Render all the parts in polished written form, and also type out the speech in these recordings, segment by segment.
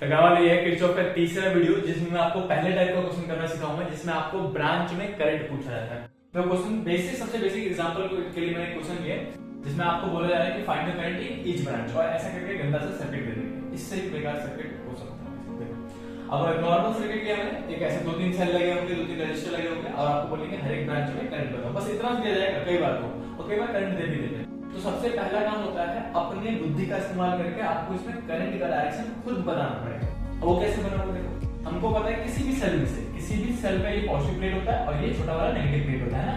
तो गाँव ये है किरचॉफ का तीसरा वीडियो जिसमें मैं आपको पहले टाइप का क्वेश्चन करना सिखाऊंगा जिसमें आपको ब्रांच में करंट पूछा जाता है। तो क्वेश्चन बेसिक सबसे बेसिक एग्जांपल के लिए मैंने क्वेश्चन लिया जिसमें आपको बोला जा रहा है कि find the current in each branch और ऐसा करके गंदा सा सर्किट दे देंगे। इससे भी बेकार सर्किट हो सकता है। अब नॉर्मल सर्किट क्या है, एक ऐसे 2-3 सेल लगे होंगे, 2-3 रेजिस्टर लगे होंगे और आपको बोलेंगे हर एक ब्रांच में करंट बताओ। बस इतना दिया जाएगा कई बार को और कई बार करंट दे भी देते हैं। तो सबसे पहला काम होता है अपने बुद्धि का इस्तेमाल करके आपको इसमें करंट का डायरेक्शन खुद बताना पड़ेगा। वो कैसे बनाओगे? हमको पता है किसी भी सेल का ये पॉजिटिव प्लेट होता है और ये छोटा वाला नेगेटिव प्लेट होता है ना।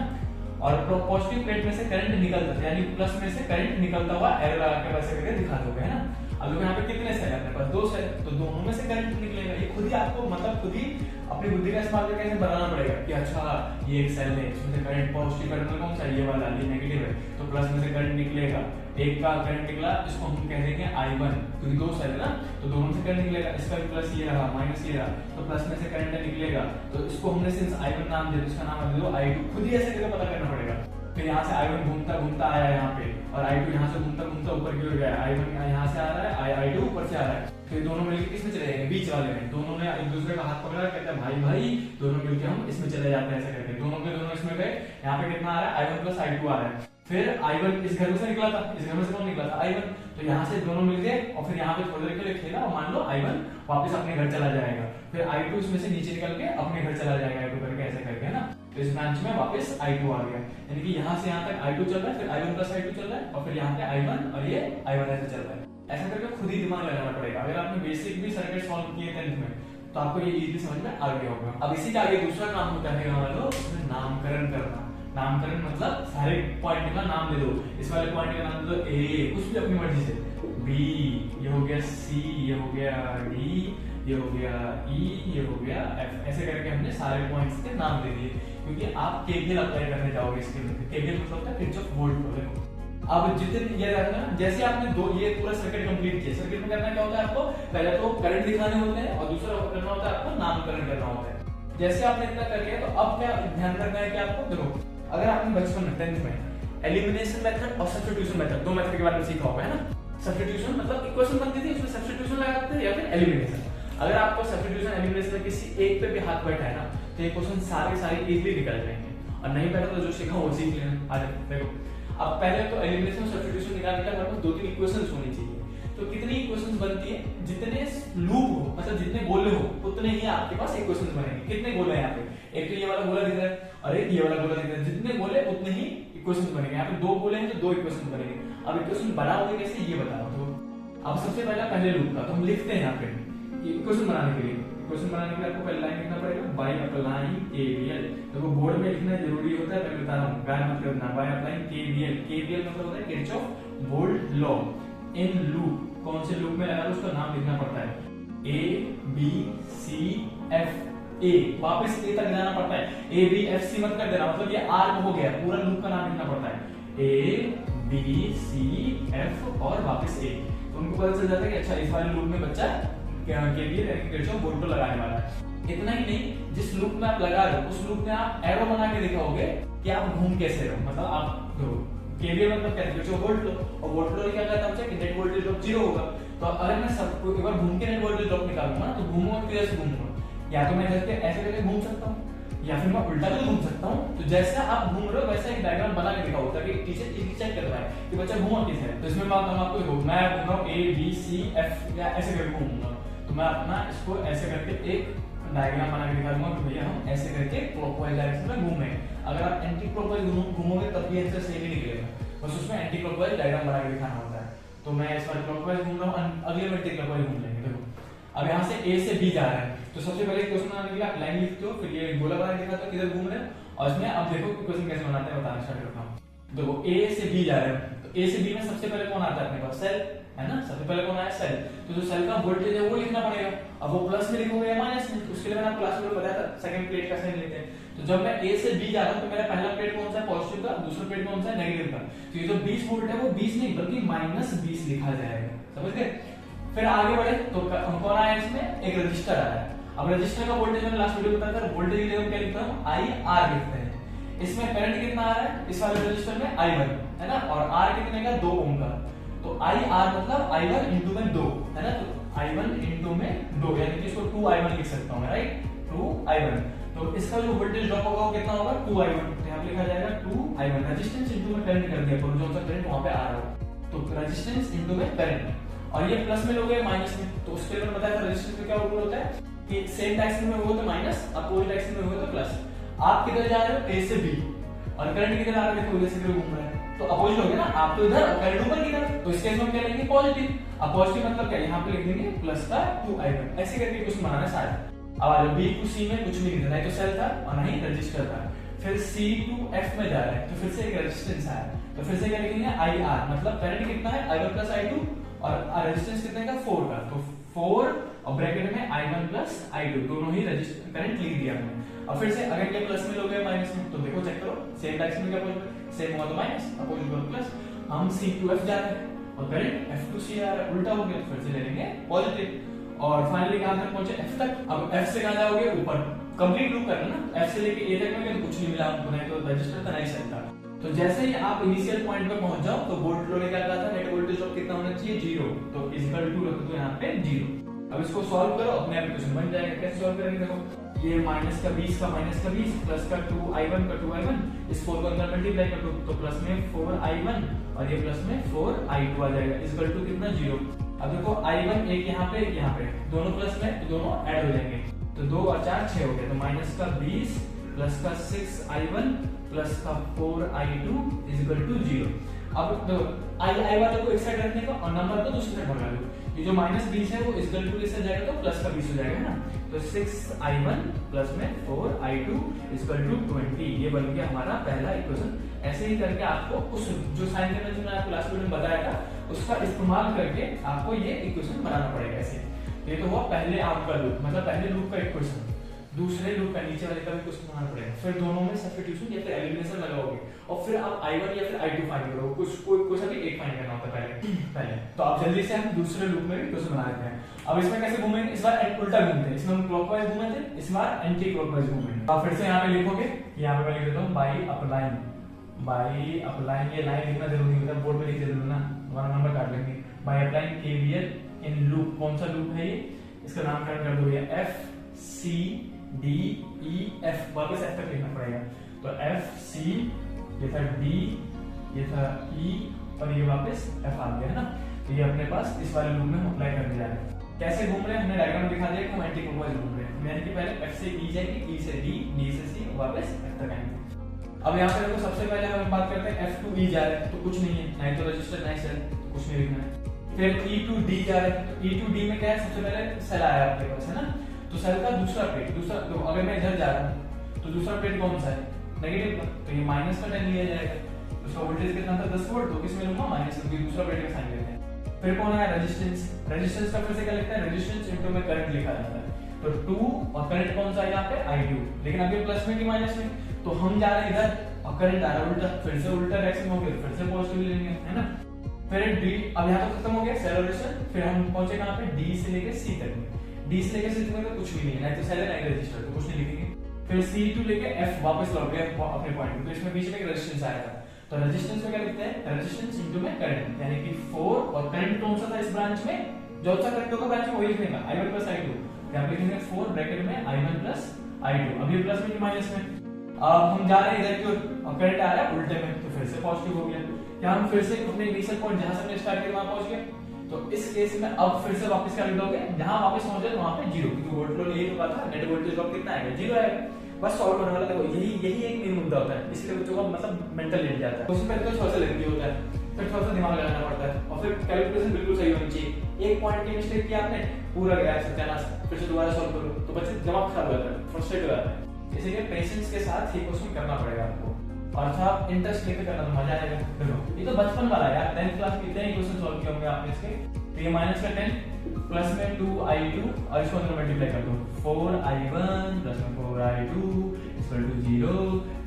और पॉजिटिव प्लेट में से करंट निकलता है यानी प्लस में से करंट निकलता हुआ एरो लगा के वैसे करके दिखा दोगे, है ना। अब यहाँ पे कितने सेल है अपने पास? 2 सेल, तो दोनों में से करंट निकलेगा। ये खुद ही आपको मतलब खुद ही अपनी बुद्धि का इस्तेमाल करके ऐसे बनाना पड़ेगा कि अच्छा ये एक सेल है, इसमें से करंट पॉजिटिव टर्मिनल कौन सा है? ये वाला, ये नेगेटिव है, तो प्लस में से करंट निकलेगा। एक का करंट निकला जिसको हम कह देंगे I1 क्योंकि 2 सेल है ना, तो दोनों से करंट निकलेगा। इसका भी प्लस ये रहा, माइनस ये रहा, तो प्लस में से करंट निकलेगा। तो इसको हमने सिंस I1 नाम दिया, इसका नाम दे दो I2। खुद ही ऐसे करके पता करना पड़ेगा। फिर यहाँ से I1 घूमता घूमता आया यहाँ पे और I2 यहाँ से घूमता घूमता ऊपर की ओर गया। I1 यहाँ से आ रहा है, I2 ऊपर से आ रहा है। फिर दोनों मिलकर किसमें चले जाएंगे? बीच वाले में। दोनों ने एक दूसरे का हाथ पकड़ा, कहते हैं भाई भाई, दोनों मिलकर हम इसमें चले जाते हैं। ऐसे करके दोनों के दोनों इसमें गए। यहाँ पे कितना आ रहा है? I1 प्लस I2 आ रहा है। फिर I1 इस घर से निकला था, इस घर में से कौन निकला था? I1। तो यहाँ से दोनों मिल गए और फिर यहाँ पे थोड़ी देर के लिए खेला और मान लो I1 वापस अपने घर चला जाएगा। फिर I2 इसमें से नीचे निकल के अपने घर चला जाएगा, I2 करके ऐसे करके, है ना। तो इस ब्रांच में वापस I2 आ गया, यानी कि यहाँ से यहाँ तक I2 चल रहा है, फिर I1 प्लस I2 चल रहा है और फिर यहाँ पे I1 और ये I1 ऐसे चल रहा है। ऐसा करके खुद ही दिमाग लगाना पड़ेगा। अगर आपने बेसिक भी सर्किट सॉल्व किए 10th में तो आपको ये इजीली समझ में आ गया होगा। अब इसी के आगे दूसरा काम होता है हमारा उसमें नामकरण करना। नामकरण मतलब सारे पॉइंट का नाम दे दो। इस वाले पॉइंट का नाम दे दो A, कुछ भी अपनी मर्जी से। B, ये हो गया C, ये हो गया D, ये हो गया E, ये हो गया F। ऐसे करके हमने सारे पॉइंट्स के नाम दे दिए क्योंकि आप केवीएल अप्लाई करने जाओगे इसके लिए। केवीएल मतलब होता है किरचॉफ वोल्ट लॉ। देखो अब जितने ये रखना, जैसे आपने ये पूरा सर्किट कंप्लीट किया। सर्किट में करना क्या होता है आपको? पहले तो करंट दिखाने होते हैं और दूसरा करना होता है आपको नामकरण करना होता है। जैसे आपने इतना कर लिया तो अब क्या ध्यान रखना है कि आपको देखो, अगर आपने बचपन में 10th में एलिमिनेशन मेथड और सब्स्टिट्यूशन मेथड, 2 मेथड के बारे में सीखा होगा, है ना। सब्स्टिट्यूशन मतलब इक्वेशन बनती थी, उसमें सब्स्टिट्यूशन लगाते थे या फिर एलिमिनेशन। अगर आपको सब्स्टिट्यूशन एलिमिनेशन में किसी एक पे भी हाथ बैठा है ना तो ये क्वेश्चन सारे इजीली निकल जाएंगे। और नहीं बैठा तो जो सीखा वो सीख लेना। आ जाओ देखो, अब पहले तो एलिमिनेशन सब्स्टिट्यूशन निकालने का मतलब 2-3 इक्वेशंस होनी चाहिए। तो कितनी इक्वेशंस बनती है? जितने लूप हो, मतलब जितने गोले हो उतने ही आपके पास इक्वेशंस बनेंगे। कितने गोले हैं यहाँ पे? एक तो ये वाला गोला दिख रहा है और एक ये वाला गोला दिख रहा है। जितने गोले उतने ही इक्वेशंस बनेंगे। यहाँ पे 2 गोले हैं तो 2 इक्वेशंस बनेंगे। अब इक्वेशन बनाओगे कैसे ये बताओ। तो अब सबसे पहले लूप का तो हम लिखते हैं यहाँ पे इक्वेशन बनाने के लिए। इक्वेशन बनाने के लिए आपको पहले लाइन लिखना पड़ेगा, बाय अप्लाइंग केवीएल। देखो बोर्ड में लिखना जरूरी होता है, पहले बता रहा हूँ, गाय मत करना। बाय अप्लाइंग केवीएल, केवीएल मतलब होता है Kirchhoff volt law. In loop, कौन से लूप में लगा उसका नाम लिखना पड़ता है। A B C F A, वापस A तक जाना पड़ता है। A B F C मत कर देना, मतलब ये R हो गया, पूरा लूप का नाम लिखना पड़ता है। A B C F और वापस A। तो उनको पता चल जाता है कि अच्छा इस वाले लूप में बच्चा केवीएल यानी किरचॉफ वोल्ट लॉ लगाने वाला है। इतना ही नहीं, जिस लूप में आप लगा रहे हो उस लूप में आप एरो बना के दिखाओगे कि आप घूम कैसे रहो। मतलब आप केवीएल मतलब क्या है? किरचॉफ वोल्ट लॉ, और वोल्ट लॉ क्या कहता है कि नेट वोल्टेज ड्रॉप 0 होगा। तो अगर मैं सबको एक बार घूम के नेट वोल्टेज ड्रॉप निकालूंगा ना तो घूमूंगा किधर से घूमूंगा? या तो मैं ऐसे करके घूम सकता हूँ या फिर मैं उल्टा भी घूम सकता हूँ। तो जैसा आप घूम रहे हो वैसा एक डायग्राम बना के दिखाओ ताकि टीचर चेक कर रहा है कि बच्चा घूमा किस है। तो इसमें मैं आपको मैं घूम रहा हूँ A B C F या ऐसे करके घूमूंगा। तो मैं अपना इसको ऐसे करके एक डायग्राम बना के दिखा दूंगा कि भैया हम ऐसे करके क्लॉकवाइज डायरेक्शन में घूम रहे हैं। अगर आप एंटी क्लॉकवाइज घूमोगे तब भी आंसर सही नहीं निकलेगा, बस उसमें एंटी क्लॉकवाइज डायग्राम बना के दिखाना होता है। तो मैं इस बार क्लॉकवाइज घूम रहा हूँ, अगले में एंटी क्लॉकवाइज घूम लेंगे। देखो अब यहाँ से A से B जा रहा है तो सबसे पहले क्वेश्चन बनाने के लिए लाइन लिखते हो, फिर ये गोला बना के दिखाते हो किधर घूम रहे हैं और इसमें अब देखो क्वेश्चन कैसे बनाते हैं बताना स्टार्ट करता हूँ। देखो A से B जा रहे हैं तो A से B में सबसे पहले कौन आता है अपने पास? सेल, है ना। सबसे पहले कौन आया? सेल। तो जो सेल का वोल्टेज है वो लिखना पड़ेगा। अब वो प्लस में लिखोगे या माइनस में? उसके लिए मैंने क्लास में बताया था सेकंड प्लेट का साइन लेते हैं। तो जब मैं A से B जा रहा हूं तो मेरा पहला प्लेट कौन सा है? पॉजिटिव का, दूसरा प्लेट कौन सा है? नेगेटिव का। तो ये जो 20 वोल्ट है वो 20 नहीं बल्कि -20 लिखा जाएगा, समझ गए। फिर आगे बढ़े तो कौन आया इसमें? एक रजिस्टर आया। अब रजिस्टर का वोल्टेज मैंने लास्ट वीडियो में बताया था, वोल्टेज के लिए हम क्या लिखता हूं? IR लिखते हैं। इसमें करंट कितना आ रहा है इस वाले रजिस्टर में? I1, है ना। और R कितने का? 2 ओम का। तो IR मतलब I1 into में 2, है ना। तो I1 इंटू में 2, यानी कि इसको 2I1 लिख सकता हूँ मैं, राइट, 2I1। तो इसका जो वोल्टेज ड्रॉप होगा वो कितना होगा, 2I1। तो यहाँ पे लिखा जाएगा 2I1, रेजिस्टेंस इंटू में करंट कर दिया, जो सा करंट वहां पे आ रहा हो, तो रेजिस्टेंस इंटू में करंट। और ये प्लस में लोगे माइनस में, तो उसके लिए मैंने बताया था रेजिस्टेंस में क्या रूल होता है कि सेम डायरेक्शन में हो तो माइनस, अपोजिट डायरेक्शन में हो तो प्लस। आप किधर जा रहे हो, ए से बी, और करंट किधर आ रहा है, देखो इधर से इधर घूम रहा है, तो अपोजिट हो गया ना, आप तो इधर करंट ऊपर की तरफ, तो इस केस में क्या लेंगे, पॉजिटिव। अब पॉजिटिव मतलब क्या, यहाँ पे लिख देंगे प्लस का 2I1, ऐसे करके कुछ बनाना है सारा। अब आ जाओ बी टू सी में कुछ भी नहीं था, नहीं तो सेल था और नहीं रजिस्टर था। फिर सी टू एफ में जा रहा है, तो फिर से एक रेजिस्टेंस आया, तो फिर से क्या लिखेंगे, IR, मतलब करंट कितना है, I1 प्लस I2, और रेजिस्टेंस कितने का, 4 का, तो 4 और ब्रैकेट में I1 प्लस I2, दोनों ही रेजिस्टेंस करंट लिख दिया हमने। और फिर से अगर ये प्लस में लोगे माइनस में, तो देखो चेक करो, सेम डायरेक्शन में क्या पॉजिटिव, सेम हुआ तो माइनस, अपोजिट हुआ प्लस। हम C टू F जा रहे हैं और करंट F टू C आ रहा है, उल्टा हो गया, तो फिर से ले लेंगे पॉजिटिव। और फाइनली कहां तक पहुंचे, F तक। अब F से कहां जाओगे, ऊपर, कंप्लीट लूप करना ना, F से लेके A तक में कुछ नहीं मिला हमको, नहीं तो रजिस्टर तो नहीं चलता। तो जैसे ही आप इनिशियल पॉइंट पे पहुंच जाओ, तो वोल्ट लो ने क्या कहा था, नेट वोल्टेज ड्रॉप कितना होना चाहिए, 0, तो इक्वल टू रख दो यहाँ पे 0। अब इसको सॉल्व करो, अपने आप इक्वेशन बन जाएगा। कैसे सॉल्व करेंगे, देखो ये माइनस का 20 का माइनस का 20 प्लस का 2I1 का 2I1, इस 4 को अंदर मल्टीप्लाई कर दो, तो प्लस में 4I1 और ये प्लस में 4I2 आ जाएगा, इक्वल टू कितना, 0। अब देखो I1 एक यहाँ पे दोनों प्लस में, तो दोनों ऐड हो जाएंगे, तो 2 और 4 6 हो गए, तो माइनस का 20 प्लस का 6I1 प्लस का 4I2 इक्वल टू 0। अब देखो I वाले को एक साइड रखने का और नंबर को दूसरी साइड भगा लो, ये जो -20 है वो इक्वल टू इससे जाएगा तो प्लस का 20 हो जाएगा ना, तो 6I1 प्लस में 4I2 इक्वल टू 20, ये बन गया हमारा पहला इक्वेशन। ऐसे ही करके आपको उस जो साइन कन्वेंशन मैंने आपको लास्ट वीडियो में बताया था, उसका इस्तेमाल करके आपको ये इक्वेशन बनाना पड़ेगा ऐसे। ये तो हुआ पहले आपका लूप, मतलब पहले लूप का इक्वेशन। दूसरे लूप का नीचे वाले का भी क्वेश्चन बनाना पड़ेगा, फिर दोनों में सब्स्टिट्यूशन या फिर एलिमिनेशन लगाओगे और फिर आप I1 या फिर I2 फाइंड करोगे, कोई सा भी एक फाइंड करना होता है पहले। तो अब जल्दी से हम दूसरे लूप में भी क्वेश्चन बना लेते हैं। अब इसमें कैसे घूमेंगे, इस बार उल्टा घूमते हैं, इसमें हम क्लॉकवाइज घूमे थे, इस बार एंटी क्लॉकवाइज घूमेंगे। अब फिर से यहाँ पे लिखोगे, यहाँ पे मैं लिख देता हूँ बाई अप्लाइंग, ये लाइन लिखना जरूरी होता है, बोर्ड में लिख देना ना, हमारा नंबर काट लेंगे। By applying KVL in loop, कौन सा लूप है ये, इसका नामकरण कर दो, ये F C D E F, वापस F तक लिखना पड़ेगा, तो F C, ये था D, ये था E और ये वापस F आ गया है ना, तो ये अपने पास इस वाले लूप में हम अप्लाई करने जा रहे हैं। कैसे घूम रहे हैं, हमने डायग्राम दिखा दिया कि हम एंटी क्लॉकवाइज घूम रहे हैं, यानी कि पहले F से E जाएंगे, E से D, D से C, वापस F तक आएंगे। अब यहाँ पे देखो सबसे पहले हम बात करते हैं F to E जा रहे हैं, तो कुछ नहीं है, नहीं तो रजिस्टर नहीं सेल, तो कुछ नहीं लिखना है। फिर E to D जा रहे हैं, तो E to D में क्या है, सबसे पहले सेल आया आपके पास है ना, तो सेल का दूसरा प्लेट, तो अगर मैं इधर जा रहा हूँ तो दूसरा प्लेट कौन सा है, नेगेटिव का, तो ये माइनस का 10 लिया जाएगा, तो उसका वोल्टेज कितना था 10 वोल्ट, तो किसमें लूंगा माइनस, क्योंकि दूसरा प्लेट का साइन लेते हैं। फिर कौन है रेजिस्टेंस, रेजिस्टेंस का फिर से क्या लिखता है, रेजिस्टेंस इनटू में करंट लिखा जाता है, तो 2 और करंट कौन सा है यहाँ पे I2, लेकिन अभी प्लस में कि माइनस में, तो हम जा रहे हैं इधर और करंट आ रहा है उल्टा, फिर से उल्टा डायरेक्शन हो गया, फिर से पॉजिटिव लेंगे है ना। फिर D, अब यहाँ तो खत्म हो गया सेलरेशन, फिर हम पहुंचे कहाँ पे, D से लेके C तक में, D से लेके C तक में तो कुछ भी नहीं है, नहीं तो सेल नहीं रजिस्टर, तो कुछ नहीं लिखेंगे। फिर C टू लेके F वापस लौट गए अपने पॉइंट पे, तो इसमें बीच में एक रेजिस्टेंस आया था, तो रेजिस्टेंस में क्या लिखते हैं, रेजिस्टेंस इनटू में करंट, यानी कि 4 और करंट कौन सा था इस ब्रांच में, जो सा करंट होगा ब्रांच में वही लिखेंगे, I1 प्लस I2, यहाँ पे लिखेंगे 4 ब्रैकेट में I1 प्लस I2, अभी प्लस में कि माइनस में। अब हम जा रहे हैं इधर की ओर, करंट आ रहा है उल्टे में, तो फिर से पॉजिटिव हो गया, या हम फिर से अपने इनिशियल पॉइंट जहां से हमने स्टार्ट किया वहां पहुंच गए, तो इस केस में अब फिर से वापस कर दोगे, जहां वापस पहुंचे तो वहां पे 0, क्योंकि वोल्ट लो यही तो कहा था, नेट वोल्टेज ड्रॉप कितना आएगा, 0 आएगा, बस सॉल्व करने वाला। देखो यही एक मेन मुद्दा होता है, इसलिए बच्चों का मतलब मेंटल लेट जाता है, उससे पहले तो थोड़ा सा लेंदी होता है, फिर थोड़ा सा दिमाग लगाना पड़ता है, और फिर कैलकुलेशन बिल्कुल सही होनी चाहिए। एक पॉइंट की मिस्टेक किया आपने, पूरा गया सत्यानाश, फिर से दोबारा सॉल्व करो, तो बच्चे दिमाग खराब हो जाता है, फ्रस्ट्रेट हो जाता है, इसीलिए पेशेंस के साथ ये क्वेश्चन करना पड़ेगा आपको, और थोड़ा इंटरेस्ट लेकर करना तो मजा आएगा। देखो ये तो बचपन वाला है यार, 10th क्लास में इतने ही क्वेश्चन सॉल्व किए होंगे आपने इसके। तो ये माइनस का 10 प्लस में 2I2 और इसको अंदर मल्टीप्लाई कर दो, 4I1 प्लस में 4I2 इक्वल टू 0।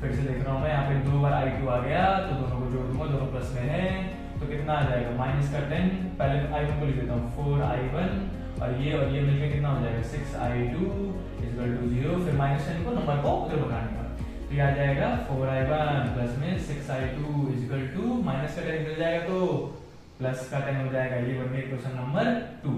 फिर से देख रहा हूँ मैं, यहाँ पे 2 बार I2 आ गया, तो दोनों को जोड़ दूंगा, दोनों प्लस में है, तो कितना आ जाएगा माइनस का 10, पहले I1 को लिख देता हूँ 4I1 और ये मिलकर कितना हो जाएगा 6I2 इक्वल टू 0। फिर माइनस 10 को नंबर को उधर भगाने का, तो ये आ जाएगा 4I1 प्लस में 6I2 इक्वल टू माइनस का 10 मिल जाएगा तो प्लस का 10 हो जाएगा। ये बन गया क्वेश्चन नंबर 2।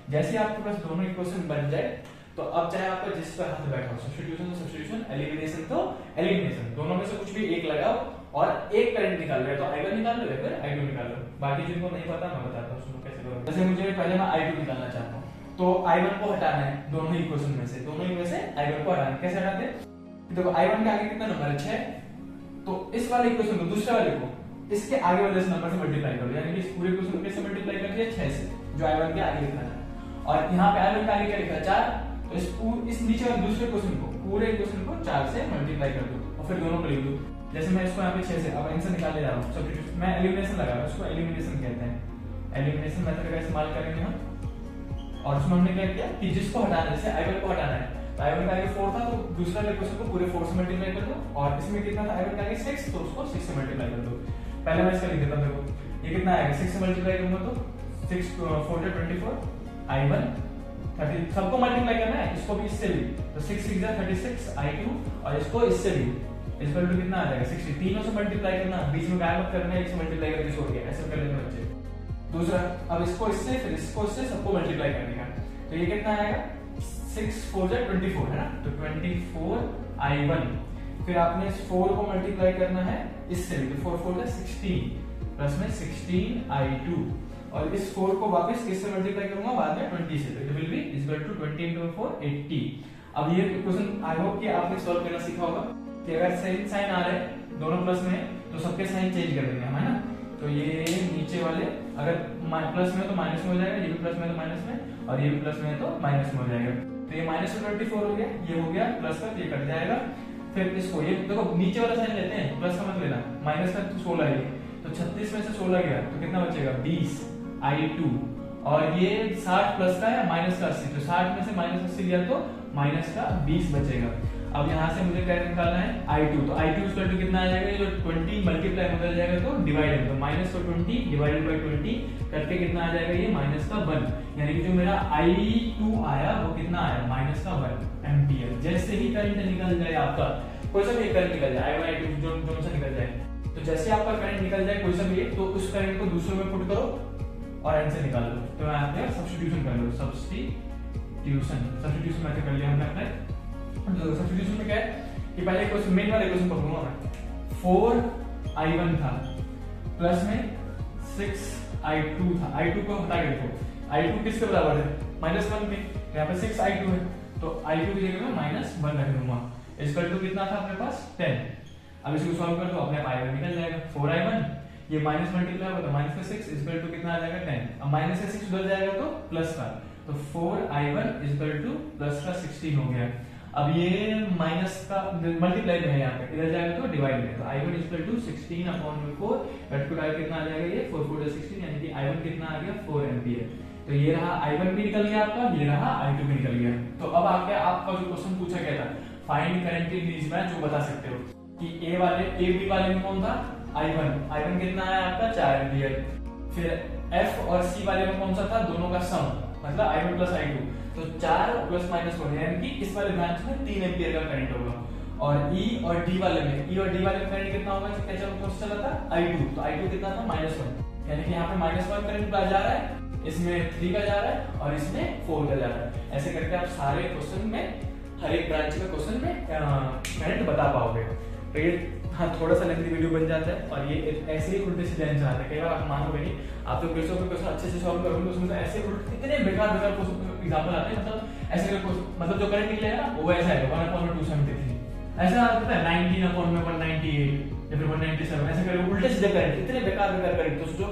जैसे ही आपके पास दोनों इक्वेशन बन जाए तो अब चाहे आपका जिस पर हाथ बैठा हो, सब्स्टिट्यूशन तो सब्स्टिट्यूशन, एलिमिनेशन तो एलिमिनेशन, दोनों में से कुछ भी एक लगाओ और एक करंट निकाल लो, तो I1 निकाल लो या फिर I2 निकाल लो। बाकी जिनको नहीं पता मैं बताता हूँ सुनो कैसे करो। जैसे मुझे पहले मैं I2 निकालना चाहता हूँ तो I1 को हटाना है दोनों इक्वेशन में से, दोनों में से I1 को हटाना है। कैसे हटाते हैं? देखो I1 के आगे कितना नंबर है 6, तो इस वाले इक्वेशन को, दूसरे वाले को इसके आगे वाले इस नंबर से मल्टीप्लाई करो, यानी कि इस पूरे इक्वेशन को कैसे मल्टीप्लाई कर दिया 6 से, जो I1 के आगे लिखा है। और यहाँ पे I1 के आगे क्या लिखा है 4, तो इस नीचे वाले दूसरे क्वेश्चन को, पूरे इक्वेशन को 4 से मल्टीप्लाई कर दो और फिर दोनों को लिख दो। जैसे मैं इसको यहाँ पे 6 से अब आंसर निकालने जा रहा हूँ, सब्स्टिट्यूशन मैं एलिमिनेशन लगा रहा हूँ, इसको एलिमिनेशन कहते हैं। एलिमिनेशन मेथड का इस्तेमाल करेंगे हम। और उसमें हमने क्या किया कि जिसको हटाना है, जैसे I1 को हटाना है, तो I1 का आगे 4 था तो दूसरा इक्वेशन को पूरे 4 से मल्टीप्लाई कर दो, और इसमें कितना था I1 का आगे 6, तो उसको 6 से मल्टीप्लाई कर दो। पहले मैं इसका लिख देता हूँ, देखो ये कितना आएगा, 6 से मल्टीप्लाई करूंगा तो 6 4 24, I1 30, सबको मल्टीप्लाई करना है, इसको भी इससे भी, तो 6 6 36, I2, और इसको इससे भी, इक्वल टू कितना आ जाएगा 60, तीनों से मल्टीप्लाई करना, बीच में गायब मत करना है, इससे मल्टीप्लाई करके छोड़ दिया, ऐसे कर लेते बच्चे। दूसरा, अब इसको इससे, फिर इसको इससे, सबको मल्टीप्लाई करने का, तो ये कितना आएगा 6 4 24 है ना, तो 24 I1, फिर आपने इस 4 को मल्टीप्लाई करना है इससे भी, तो 4 4 16 प्लस में 16 I2, और इस 4 को वापस किससे मल्टीप्लाई करूंगा बाद में 20 से, तो it will be equal to 20 into 4 80। अब ये क्वेश्चन आई होप कि आपने सॉल्व करना सीखा होगा कि अगर सेम साइन आ रहे हैं दोनों प्लस में तो सबके साइन चेंज कर देंगे हम, है ना। तो ये नीचे वाले अगर प्लस में तो माइनस में हो जाएगा, ये भी प्लस में तो माइनस में, और ये भी प्लस में तो माइनस में हो जाएगा। तो ये माइनस 24 हो गया, ये हो गया प्लस का, ये कट जाएगा। फिर इसको ये देखो नीचे वाला साइन लेते हैं, प्लस का मत लेना, माइनस का तो 16 है, तो 36 में से 16 गया तो कितना बचेगा 20 I2, और ये 60 प्लस का है माइनस का 80, तो 60 में से माइनस 80 लिया तो माइनस का 20 बचेगा। अब यहाँ से मुझे क्या निकालना है I2, तो I2 इक्वल टू कितना आ जाएगा, जो 20 मल्टीप्लाई में बदल जाएगा तो डिवाइडेड, तो माइनस का 20 डिवाइडेड बाय 20 करके कितना आ जाएगा, ये माइनस का 1, यानी कि जो मेरा I2 आया वो कितना आया माइनस का 1 एम्पियर। जैसे ही करंट निकल जाए आपका, कोई सा भी करंट निकल जाए, I1 I2 जो सा निकल जाए, तो जैसे आपका करंट निकल जाए कोई सा भी, तो उस करंट को दूसरे में पुट करो और आंसर निकाल लो। तो यहाँ पे सब्स्टिट्यूशन कर लो, सब्स्टिट्यूशन मैंने कर लिया हमने अपने। सब्स्टिट्यूशन में क्या है कि पहले क्वेश्चन मेन वाले क्वेश्चन पढ़ूंगा मैं, 4 I1 था प्लस में 6 I2 था, I2 को हटा के देखो, I2 किसके बराबर है -1 के, यहाँ पे 6 I2 है तो I2 की जगह में -1 रख दूंगा, इक्वल टू कितना था अपने पास 10। अब इसको सॉल्व कर दो, अपने I1 निकल जाएगा, 4 I1 ये माइनस मल्टीप्लाई होगा तो माइनस का 6 इक्वल टू कितना आ जाएगा 10, अब माइनस से 6 उधर जाएगा तो प्लस का, तो 4 I1 इक्वल टू प्लस का 16 हो गया। अब ये माइनस का मल्टीप्लाई में है, यहाँ पे इधर जाएगा तो डिवाइड में, तो I1 इक्वल टू 16/4 कट को डाल कितना आ जाएगा, ये 4 4 16, यानी कि I1 कितना आ गया 4 एम्पियर। तो ये रहा I1 भी निकल गया आपका, ये रहा I2 भी निकल गया। तो अब आगे आपका जो क्वेश्चन पूछा गया था find current in these branch, जो बता सकते हो कि ए बी वाले में कौन था I1 कितना आया आपका 4 एम्पियर, फिर F और C वाले में कौन सा था, दोनों का सम, मतलब I1 प्लस I2, तो 4 प्लस माइनस 1, यानी कि इस वाले ब्रांच में 3 एम्पियर का करंट होगा। और E और D वाले में करंट कितना होगा, कैसे कौन सा चला था I2, तो I2 कितना था -1, यानी कि यहाँ पे -1 करंट जा रहा है, इसमें 3 का जा रहा है और इसमें 4 का जा रहा है। ऐसे करके आप सारे क्वेश्चन में, हर एक ब्रांच के क्वेश्चन में करंट बता पाओगे। तो ये हाँ थोड़ा सा लेंथी वीडियो बन जाता है, और ये ऐसे ही उल्टे सीधे आंसर आते हैं। कई बार आप मानोगे नहीं, आप तो क्वेश्चन अच्छे से सॉल्व करोगे उसमें से ऐसे इतने बेकार एग्जांपल आते हैं, मतलब ऐसे मतलब जो करंट निकलेगा ना वो ऐसा है 1/273, ऐसा आता है 19/198 या फिर 197, ऐसे करके उल्टे सीधे करंट, इतने बेकार करंट। तो सोचो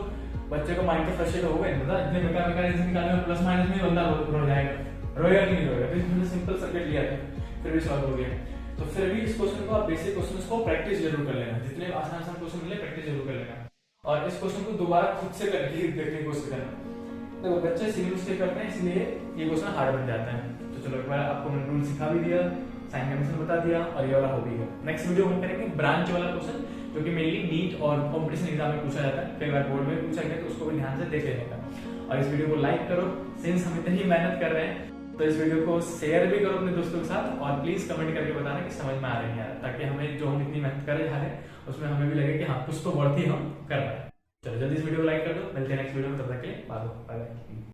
बच्चे को माइंड पे फ्रस्ट्रेट हो गए, मतलब इतने बेकार आंसर निकालने में प्लस माइनस में बंदा रो जाएगा, रोएगा कि नहीं रोएगा। तो इसमें सिंपल सर्किट लिया था फिर भी सॉल्व हो गया। तो फिर भी इस क्वेश्चन को आप बेसिक क्वेश्चंस को प्रैक्टिस जरूर कर लेना, जितने आसान क्वेश्चन मिले प्रैक्टिस जरूर कर लेना, और इस क्वेश्चन को दोबारा खुद से करके देखने की कोशिश करना। देखो बच्चे सिंगल मिस्टेक करते हैं, इसलिए ये क्वेश्चन हार्ड बन जाता है। तो चलो एक बार आपको मैंने रूल सिखा भी दिया, साइन कन्वेंशन बता दिया, और ये वाला हो भी गया। नेक्स्ट वीडियो हम करेंगे ब्रांच वाला क्वेश्चन, जो कि मेनली नीट और कॉम्पिटिशन एग्जाम में पूछा जाता है, कई बार बोर्ड में पूछा गया, तो उसको भी ध्यान से देख लेने का। और इस वीडियो को लाइक करो, सिंस हम इतनी मेहनत कर रहे हैं तो इस वीडियो को शेयर भी करो अपने दोस्तों के साथ, और प्लीज कमेंट करके बताना कि समझ में आ रही है, ताकि हमें जो हम इतनी मेहनत कर रहे हैं उसमें हमें भी लगे कि हाँ कुछ तो बढ़ती हम कर रहे हैं। चलो जल्दी इस वीडियो को लाइक कर दो, मिलते हैं नेक्स्ट वीडियो में, तब तक के लिए बाय बाय।